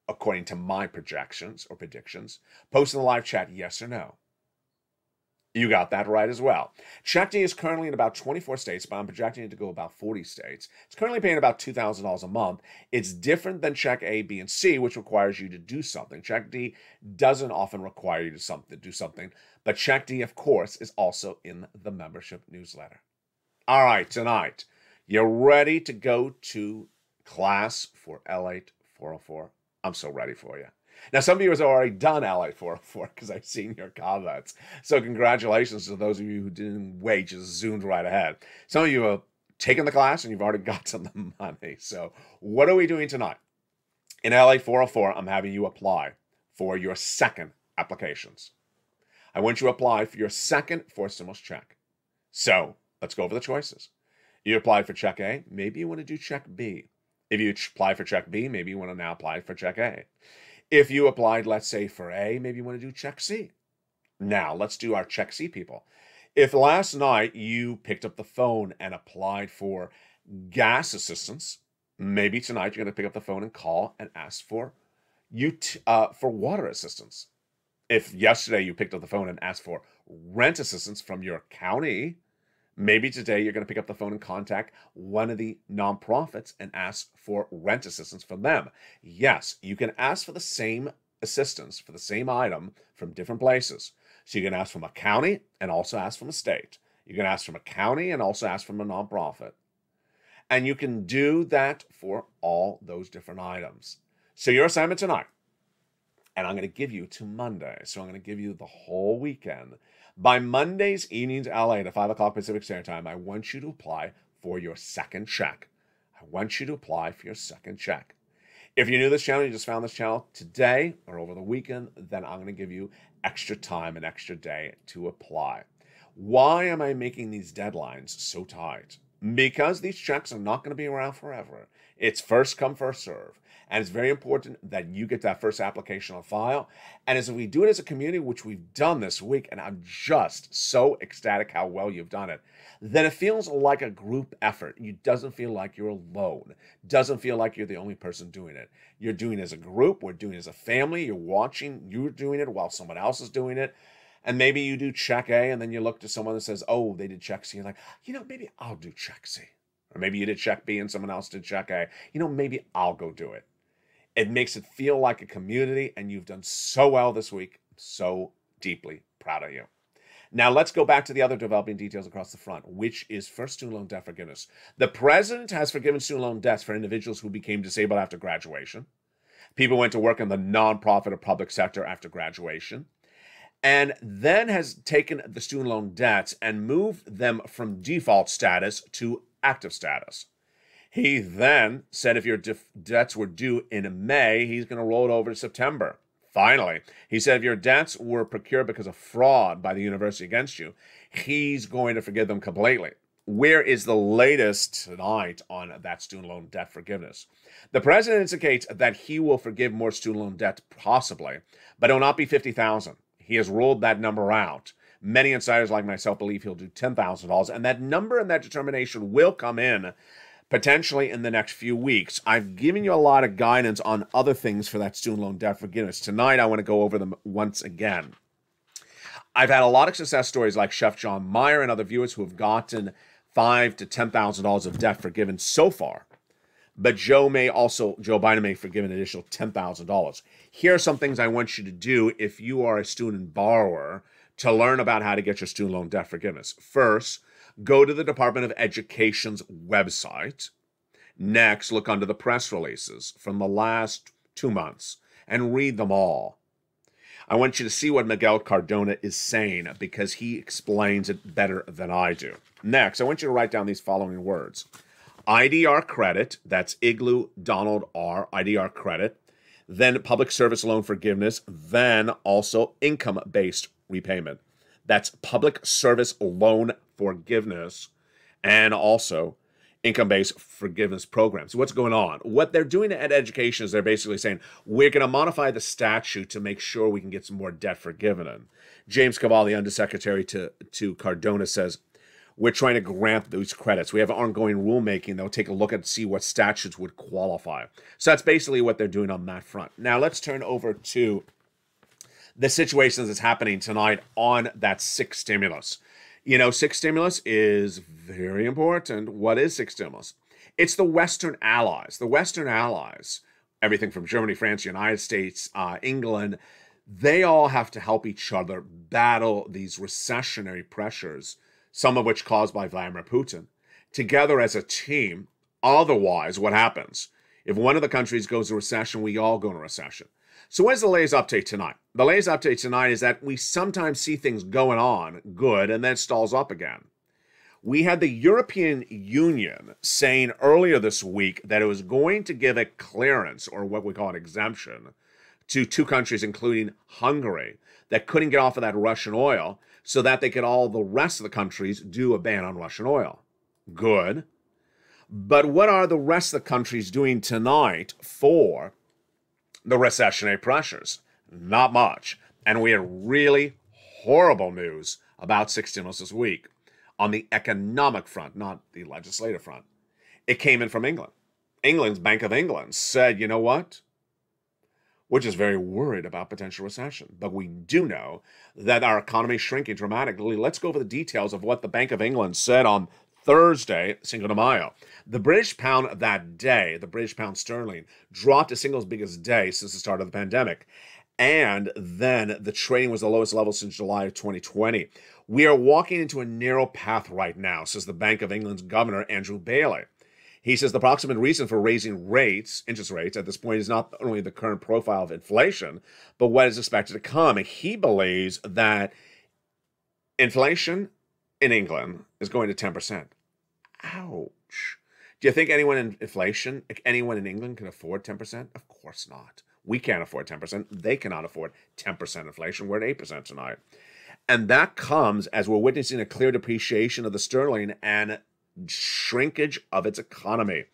According to my projections or predictions, post in the live chat yes or no. You got that right as well. Check D is currently in about 24 states, but I'm projecting it to go about 40 states. It's currently paying about $2,000 a month. It's different than Check A, B, and C, which requires you to do something. Check D doesn't often require you to do something, but Check D, of course, is also in the membership newsletter. All right, tonight, you're ready to go to class for LALATE 404. I'm so ready for you. Now, some of you have already done LALATE 404 because I've seen your comments. So congratulations to those of you who didn't wait, just zoomed right ahead. Some of you have taken the class and you've already gotten the money. So what are we doing tonight? In LALATE 404, I'm having you apply for your second applications. I want you to apply for your second fourth stimulus check. So let's go over the choices. You applied for check A, maybe you want to do check B. If you apply for check B, maybe you want to now apply for check A. If you applied, let's say, for A, maybe you want to do check C. Now, let's do our check C people. If last night you picked up the phone and applied for gas assistance, maybe tonight you're going to pick up the phone and call and ask for water assistance. If yesterday you picked up the phone and asked for rent assistance from your county, maybe today you're going to pick up the phone and contact one of the nonprofits and ask for rent assistance from them. Yes, you can ask for the same assistance for the same item from different places. So you can ask from a county and also ask from a state. You can ask from a county and also ask from a nonprofit. And you can do that for all those different items. So your assignment tonight, and I'm going to give you to Monday. So I'm going to give you the whole weekend. By Monday's evenings, LA, at 5 o'clock Pacific Standard Time, I want you to apply for your second check. I want you to apply for your second check. If you're new to this channel, you just found this channel today or over the weekend, then I'm going to give you extra time, an extra day to apply. Why am I making these deadlines so tight? Because these checks are not going to be around forever. It's first come, first serve. And it's very important that you get that first application on file. And as we do it as a community, which we've done this week, and I'm just so ecstatic how well you've done it, then it feels like a group effort. You doesn't feel like you're alone. Doesn't feel like you're the only person doing it. You're doing it as a group. We're doing it as a family. You're watching. You're doing it while someone else is doing it. And maybe you do check A, and then you look to someone that says, oh, they did check C. You're like, maybe I'll do check C. Or maybe you did check B and someone else did check A. Maybe I'll go do it. It makes it feel like a community, and you've done so well this week. I'm so deeply proud of you. Now, let's go back to the other developing details across the front, which is first student loan debt forgiveness. The president has forgiven student loan debts for individuals who became disabled after graduation. People went to work in the nonprofit or public sector after graduation, and then has taken the student loan debts and moved them from default status to active status. He then said if your debts were due in May, he's going to roll it over to September. Finally, he said if your debts were procured because of fraud by the university against you, he's going to forgive them completely. Where is the latest tonight on that student loan debt forgiveness? The president indicates that he will forgive more student loan debt possibly, but it will not be $50,000. He has ruled that number out. Many insiders like myself believe he'll do $10,000, and that number and that determination will come in potentially in the next few weeks. I've given you a lot of guidance on other things for that student loan debt forgiveness. Tonight, I want to go over them once again. I've had a lot of success stories like Chef John Meyer and other viewers who have gotten $5,000 to $10,000 of debt forgiven so far. But Joe Biden may forgive an additional $10,000. Here are some things I want you to do if you are a student borrower to learn about how to get your student loan debt forgiveness. First, go to the Department of Education's website. Next, look under the press releases from the last 2 months and read them all. I want you to see what Miguel Cardona is saying because he explains it better than I do. Next, I want you to write down these following words. IDR credit, that's Igloo Donald R, IDR credit, then public service loan forgiveness, then also income-based repayment. That's public service loan forgiveness and also income-based forgiveness programs. What's going on? What they're doing at education is they're basically saying, we're going to modify the statute to make sure we can get some more debt forgiven. And James Cavalli, Undersecretary to Cardona, says, we're trying to grant those credits. We have ongoing rulemaking. They'll take a look at see what statutes would qualify. So that's basically what they're doing on that front. Now let's turn over to the situations that's happening tonight on that sixth stimulus. Sixth stimulus is very important. What is sixth stimulus? It's the Western allies. The Western allies, everything from Germany, France, United States, England, they all have to help each other battle these recessionary pressures, some of which caused by Vladimir Putin. Together as a team, Otherwise, what happens? If one of the countries goes to recession, we all go into recession. So what is the latest update tonight? The latest update tonight is that we sometimes see things going on good and then stalls up again. We had the European Union saying earlier this week that it was going to give a clearance, or what we call an exemption, to two countries, including Hungary, that couldn't get off of that Russian oil, so that they could all the rest of the countries do a ban on Russian oil. Good. But what are the rest of the countries doing tonight for the recessionary pressures? Not much. And we had really horrible news about 6 stimulus this week on the economic front, not the legislative front. It came in from England. England's Bank of England said, you know what? We're just very worried about potential recession. But we do know that our economy is shrinking dramatically. Let's go over the details of what the Bank of England said on Thursday, Cinco de Mayo. The British pound that day, the British pound sterling, dropped the single biggest day since the start of the pandemic. And then the trading was the lowest level since July of 2020. We are walking into a narrow path right now, says the Bank of England's Governor, Andrew Bailey. He says the proximate reason for raising interest rates at this point is not only the current profile of inflation, but what is expected to come. And he believes that inflation in England is going to 10%. Ouch. Do you think anyone in England can afford 10%? Of course not. We can't afford 10%. They cannot afford 10% inflation. We're at 8% tonight. And that comes as we're witnessing a clear depreciation of the sterling and shrinkage of its economy.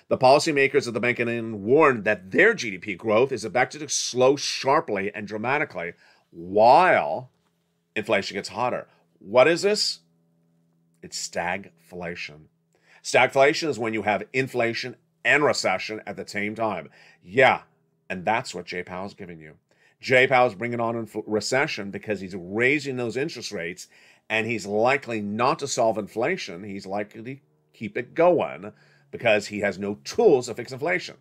The policymakers of the Bank of England warned that their GDP growth is expected to slow sharply and dramatically while inflation gets hotter. What is this? It's stagflation. Stagflation is when you have inflation and recession at the same time. Yeah, and that's what Jay Powell's giving you. Jay Powell's bringing on recession because he's raising those interest rates, and he's likely not to solve inflation. He's likely to keep it going because he has no tools to fix inflation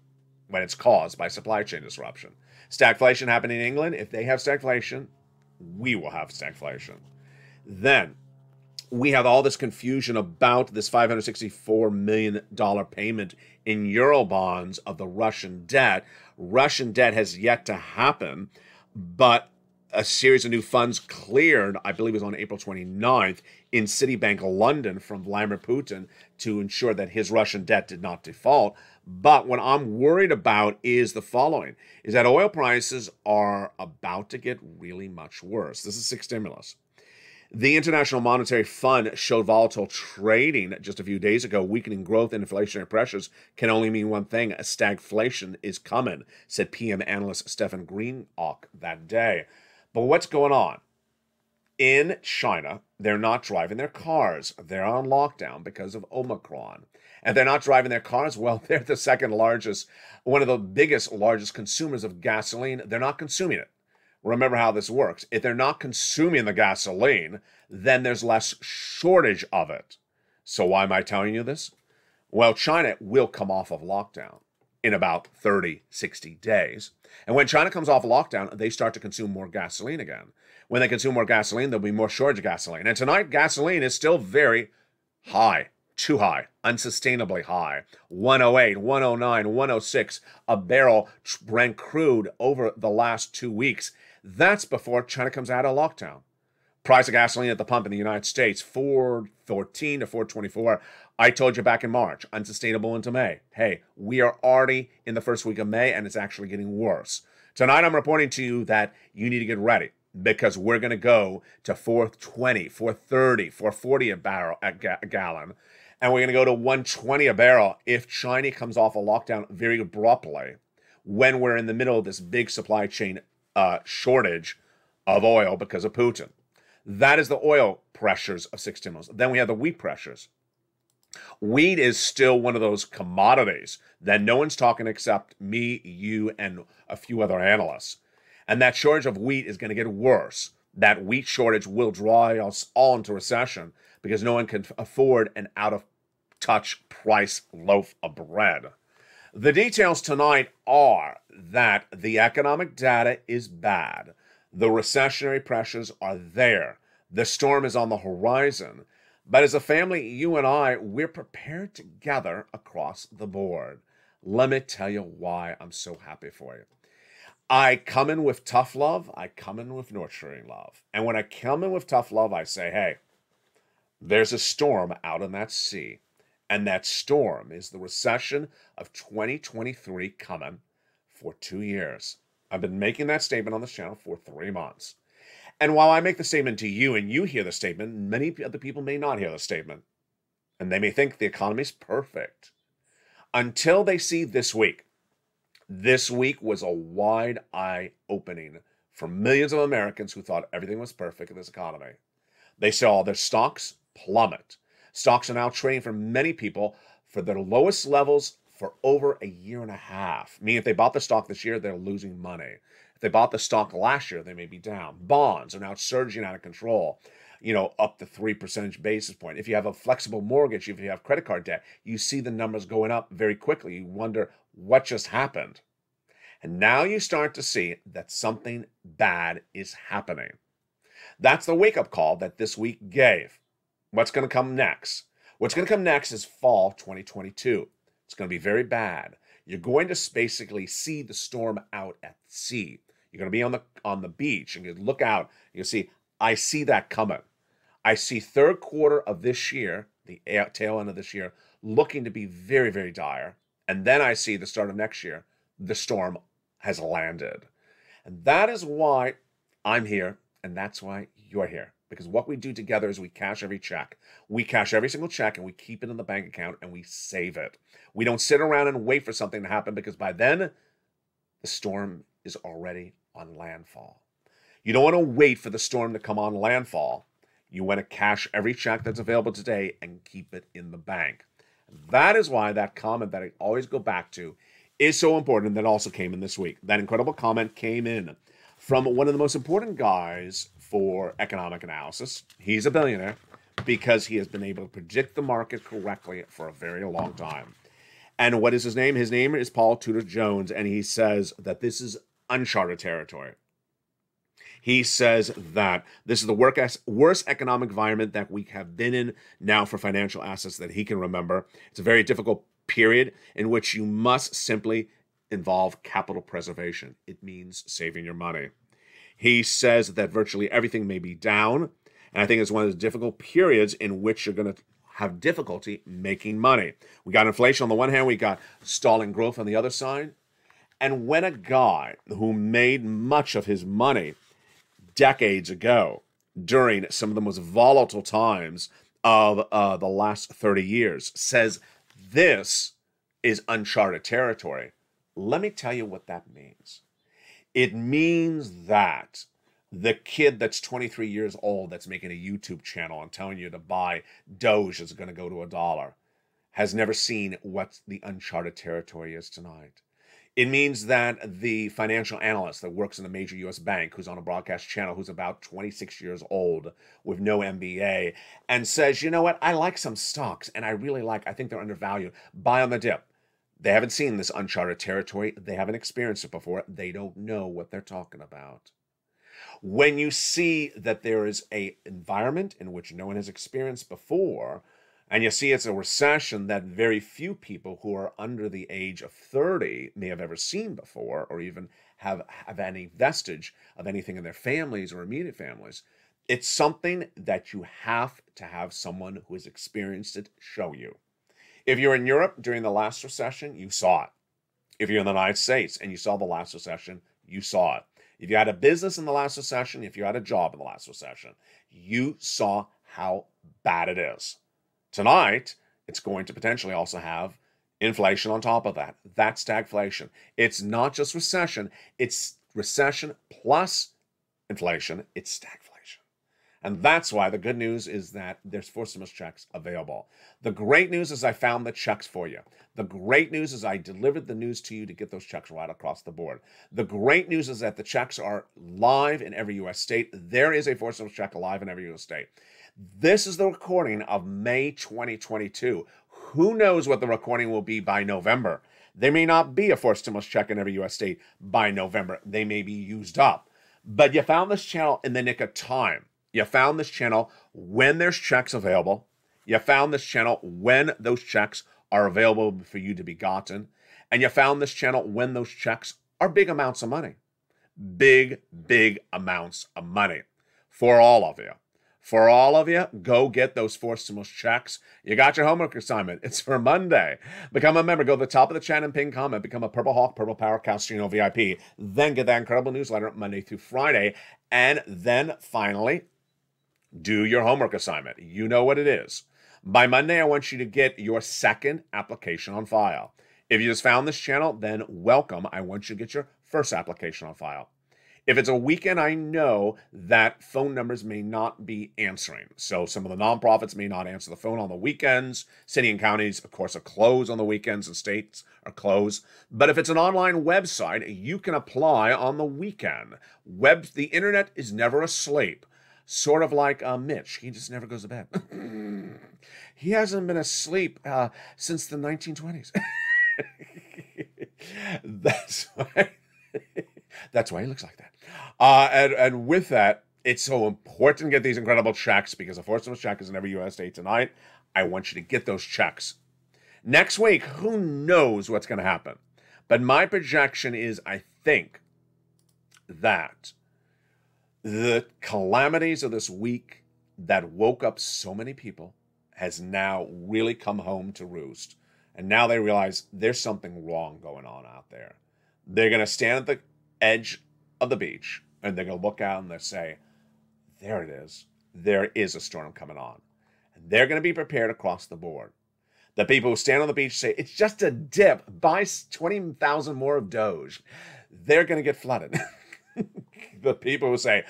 when it's caused by supply chain disruption. Stagflation happening in England. If they have stagflation, we will have stagflation. Then we have all this confusion about this $564 million payment in euro bonds of the Russian debt. Russian debt has yet to happen, but a series of new funds cleared, I believe it was on April 29th, in Citibank London from Vladimir Putin to ensure that his Russian debt did not default. But what I'm worried about is the following, is that oil prices are about to get really much worse. This is 6 stimulus. The International Monetary Fund showed volatile trading just a few days ago. Weakening growth and inflationary pressures can only mean one thing: a stagflation is coming, said PM analyst Stephen Greenock that day. But what's going on? In China, they're not driving their cars. They're on lockdown because of Omicron. And they're not driving their cars. Well, they're the second largest, one of the largest consumers of gasoline. They're not consuming it. Remember how this works. If they're not consuming the gasoline, then there's less shortage of it. So why am I telling you this? Well, China will come off of lockdown in about 30, 60 days. And when China comes off lockdown, they start to consume more gasoline again. When they consume more gasoline, there'll be more shortage of gasoline. And tonight, gasoline is still very high, too high, unsustainably high. 108, 109, 106 a barrel Brent crude over the last 2 weeks. That's before China comes out of lockdown. Price of gasoline at the pump in the United States, $4.14 to $4.24. I told you back in March, unsustainable into May. Hey, we are already in the first week of May, and it's actually getting worse. Tonight, I'm reporting to you that you need to get ready because we're going to go to $4.20, $4.30, $4.40 a barrel a gallon, and we're going to go to $1.20 a barrel if China comes off a lockdown very abruptly when we're in the middle of this big supply chain shortage of oil because of Putin. That is the oil pressures of 6 stimulus. Then we have the wheat pressures. Wheat is still one of those commodities that no one's talking except me, you, and a few other analysts. And that shortage of wheat is going to get worse. That wheat shortage will draw us all into recession because no one can afford an out-of-touch price loaf of bread. The details tonight are that the economic data is bad. The recessionary pressures are there. The storm is on the horizon. But as a family, you and I, we're prepared to gather across the board. Let me tell you why I'm so happy for you. I come in with tough love. I come in with nurturing love. And when I come in with tough love, I say, hey, there's a storm out in that sea. And that storm is the recession of 2023 coming for 2 years. I've been making that statement on this channel for 3 months. And while I make the statement to you and you hear the statement, many other people may not hear the statement. And they may think the economy's perfect. Until they see this week. This week was a wide eye-opening for millions of Americans who thought everything was perfect in this economy. They saw their stocks plummet. Stocks are now trading for many people for their lowest levels for over a year and a half. Meaning if they bought the stock this year, they're losing money. If they bought the stock last year, they may be down. Bonds are now surging out of control, up to 3 percentage basis point. If you have a flexible mortgage, if you have credit card debt, you see the numbers going up very quickly. You wonder what just happened. And now you start to see that something bad is happening. That's the wake-up call that this week gave. What's going to come next? What's going to come next is fall 2022. It's going to be very bad. You're going to basically see the storm out at sea. You're going to be on the beach and you look out. You see, I see that coming. I see third quarter of this year, the tail end of this year, looking to be very, very dire. And then I see the start of next year, the storm has landed. And that is why I'm here, and that's why you're here. Because what we do together is we cash every check. We cash every single check, and we keep it in the bank account, and we save it. We don't sit around and wait for something to happen, because by then, the storm is already on landfall. You don't want to wait for the storm to come on landfall. You want to cash every check that's available today and keep it in the bank. That is why that comment that I always go back to is so important, that also came in this week. That incredible comment came in from one of the most important guys for economic analysis. He's a billionaire because he has been able to predict the market correctly for a very long time. And what is his name? His name is Paul Tudor Jones, and he says that this is uncharted territory. He says that this is the worst economic environment that we have been in now for financial assets that he can remember. It's a very difficult period in which you must simply involve capital preservation. It means saving your money. He says that virtually everything may be down, and I think it's one of the difficult periods in which you're going to have difficulty making money. We got inflation on the one hand, we got stalling growth on the other side. And when a guy who made much of his money decades ago, during some of the most volatile times of the last 30 years, says this is uncharted territory, let me tell you what that means. It means that the kid that's 23 years old that's making a YouTube channel and telling you to buy Doge is going to go to $1 has never seen what the uncharted territory is tonight. It means that the financial analyst that works in a major U.S. bank who's on a broadcast channel who's about 26 years old with no MBA and says, you know what, I like some stocks and I think they're undervalued. Buy on the dip. They haven't seen this uncharted territory. They haven't experienced it before. They don't know what they're talking about. When you see that there is an environment in which no one has experienced before, and you see it's a recession that very few people who are under the age of 30 may have ever seen before, or even have any vestige of anything in their families or immediate families, it's something that you have to have someone who has experienced it show you. If you're in Europe during the last recession, you saw it. If you're in the United States and you saw the last recession, you saw it. If you had a business in the last recession, if you had a job in the last recession, you saw how bad it is. Tonight, it's going to potentially also have inflation on top of that. That's stagflation. It's not just recession. It's recession plus inflation. It's stagflation. And that's why the good news is that there's four stimulus checks available. The great news is I found the checks for you. The great news is I delivered the news to you to get those checks right across the board. The great news is that the checks are live in every U.S. state. There is a four stimulus check live in every U.S. state. This is the recording of May 2022. Who knows what the recording will be by November? There may not be a four stimulus check in every U.S. state by November. They may be used up. But you found this channel in the nick of time. You found this channel when there's checks available. You found this channel when those checks are available for you to be gotten. And you found this channel when those checks are big amounts of money. Big, big amounts of money for all of you. For all of you, go get those 4 stimulus checks. You got your homework assignment. It's for Monday. Become a member. Go to the top of the chat and pin comment. Become a Purple Hawk, Purple Power Castrino VIP. Then get that incredible newsletter Monday through Friday. And then finally, do your homework assignment. You know what it is. By Monday, I want you to get your second application on file. If you just found this channel, then welcome. I want you to get your first application on file. If it's a weekend, I know that phone numbers may not be answering. So some of the nonprofits may not answer the phone on the weekends. City and counties, of course, are closed on the weekends, and states are closed. But if it's an online website, you can apply on the weekend. The internet is never asleep. Sort of like Mitch. He just never goes to bed. He hasn't been asleep since the 1920s. That's why he looks like that. And with that, it's so important to get these incredible checks because a 4 stimulus check is in every U.S. state tonight. I want you to get those checks. Next week, who knows what's going to happen? But my projection is, I think that the calamities of this week that woke up so many people has now really come home to roost. And now they realize there's something wrong going on out there. They're going to stand at the edge of the beach and they're going to look out and they'll say, there it is. There is a storm coming on. And they're going to be prepared across the board. The people who stand on the beach say, it's just a dip. Buy 20,000 more of Doge. They're going to get flooded. The people who say,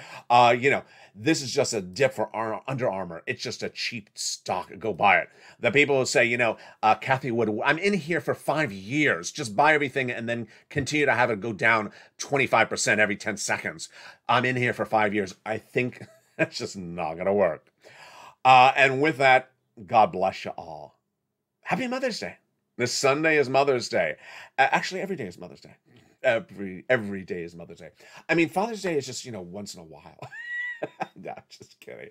this is just a dip for Under Armour. It's just a cheap stock. Go buy it. The people who say, Kathy Wood, I'm in here for 5 years. Just buy everything and then continue to have it go down 25% every 10 seconds. I'm in here for 5 years. I think that's just not going to work. And with that, God bless you all. Happy Mother's Day. This Sunday is Mother's Day. Actually, every day is Mother's Day. Every day is Mother's Day. I mean, Father's Day is just, once in a while. No, just kidding.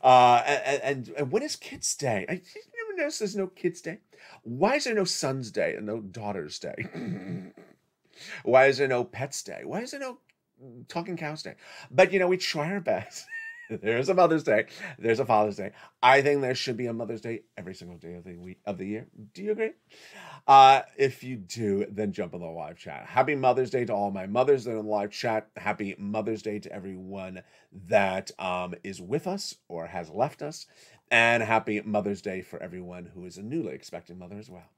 And when is Kids Day? I never noticed there's no Kids Day. Why is there no Son's Day and no Daughter's Day? Why is there no Pets Day? Why is there no Talking Cows Day? But, we try our best. There's a Mother's Day. There's a Father's Day. I think there should be a Mother's Day every single day of the week of the year. Do you agree? If you do, then jump on the live chat. Happy Mother's Day to all my mothers that are in the live chat. Happy Mother's Day to everyone that is with us or has left us. And happy Mother's Day for everyone who is a newly expecting mother as well.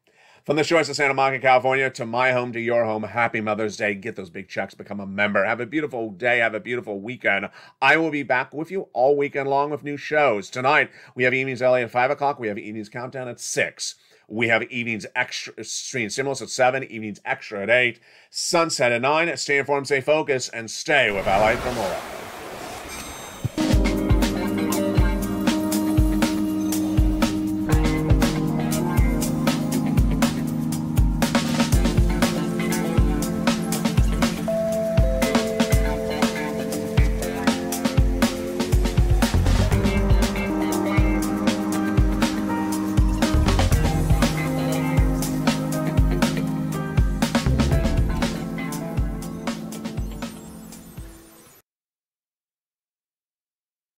From the shores of Santa Monica, California, to my home, to your home, happy Mother's Day. Get those big checks, become a member. Have a beautiful day, have a beautiful weekend. I will be back with you all weekend long with new shows. Tonight, we have Evenings LA at 5 o'clock. We have Evenings Countdown at 6. We have Evenings Extra Stream Stimulus at 7, Evenings Extra at 8, Sunset at 9. Stay informed, stay focused, and stay with LA for more.